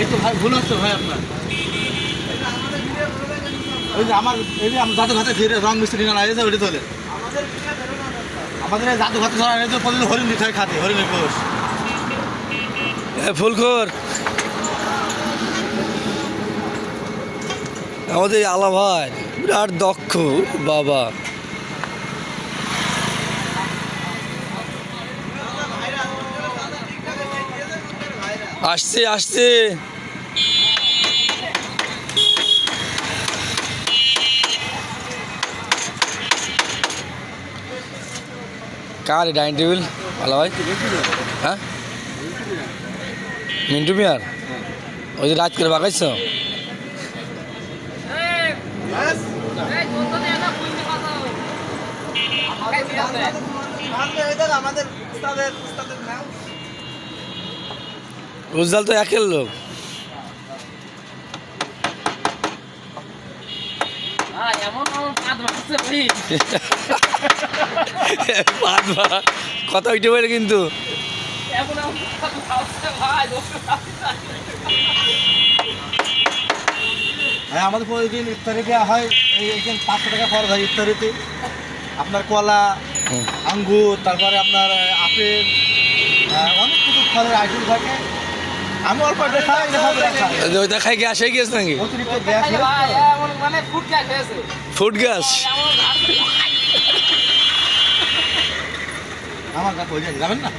এই তো ভাই ভুল হচ্ছে ভাই আপনার। ওই যে আমার এই যে জাদু ঘাটে ফিরে রং মিস্ত্রি না এসে ওইটা তোলে আমাদের এই জাদু ঘাটে ধরা এসে প্রতিদিন হরিণ দিতে হয় খাতে হরিণের কোষ। ফুলখোর আমাদের আলা ভাই বিরাট দক্ষ বাবা। আসছে আসছে কার ডাইনিং টেবিল আলা ভাই? হ্যাঁ মিন্টু মিয়ার ওই যে রাত করে বাগাইছ। উজ্জ্বল তো একের লোক। কথা উঠে পড়ে কিন্তু হ্যাঁ আমাদের প্রতিদিন ইফতারি দেওয়া হয় এই 500 টাকা খরচ হয় ইফতারিতে। আপনার কলা আঙ্গুর তারপরে আপনার আপেল অনেক কিছু ফলের আইটেম থাকে। আমি অল্প একটা খাই ওইটা খাই গ্যাস হয়ে গেছে নাকি? অতিরিক্ত গ্যাস ফুড গ্যাস আমার কাছে হয়ে যায় যাবেন না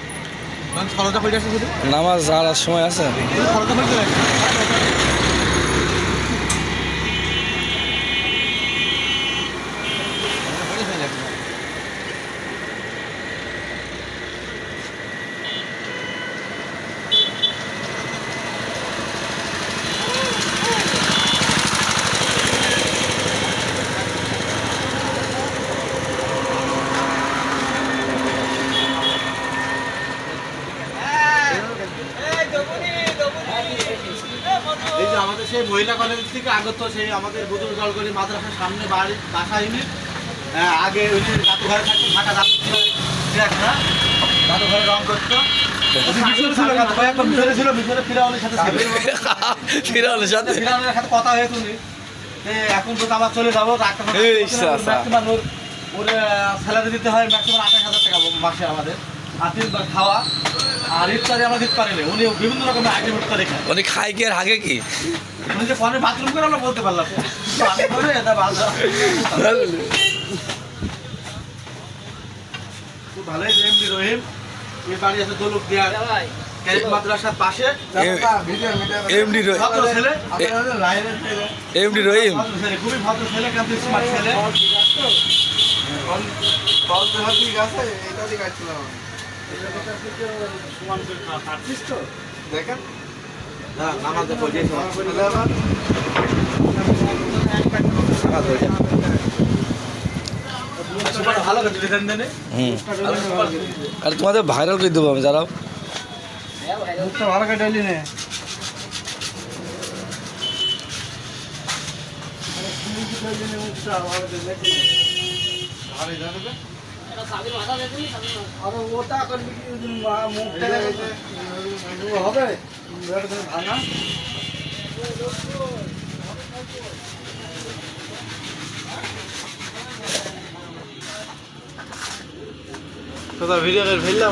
খরচটা হয়ে যাচ্ছে শুধু নামাজ আর সময় আছে। খরচটা হয়ে যাবে। এই যে আমাদের সেই মহিলা কলেজ থেকে আগত সেই আমাদের বুদুর জলগড়ি মাদ্রাসার সামনে বাড়ি বাসা ইউনিট আগে ওই যে জাদুঘরে থাকতো ঢাকা জাদুঘরে রং করতো ছিল মিশরে ফিরাউনের সাথে ফিরাউনের সাথে কথা হয়েছে এখন তো আবার চলে যাবো ম্যাক্সিমাম ওর স্যালারি দিতে হয় ম্যাক্সিমাম 28,000 টাকা মাসে আমাদের আর 3 বার খাওয়া আর ইফতারি আমরা দিতে পারি না। উনি বিভিন্ন রকমের আইটেম ইফতারি খায়। উনি খাই কি আর হাগে কি? উনি যে ফোনে বাথরুম করে আমরা বলতে পারলাম খুব ভালোই। এমডি রহিম এই বাড়ি আছে দৌলক দিয়া ক্যারিক মাদ্রাসার পাশে। এমডি ছেলে এমডি রহিম খুবই ভদ্র ছেলে কিন্তু স্মার্ট ছেলে। দেখেন নামাজে ভালো ডিজাইন দেনে। আর তোমাদের ভাইরাল করে দেবো আমি যারাও মুখটা ভালো করে ডালি নে ওটা করবি হবে ভাঙা ভিডিও ফেললাম।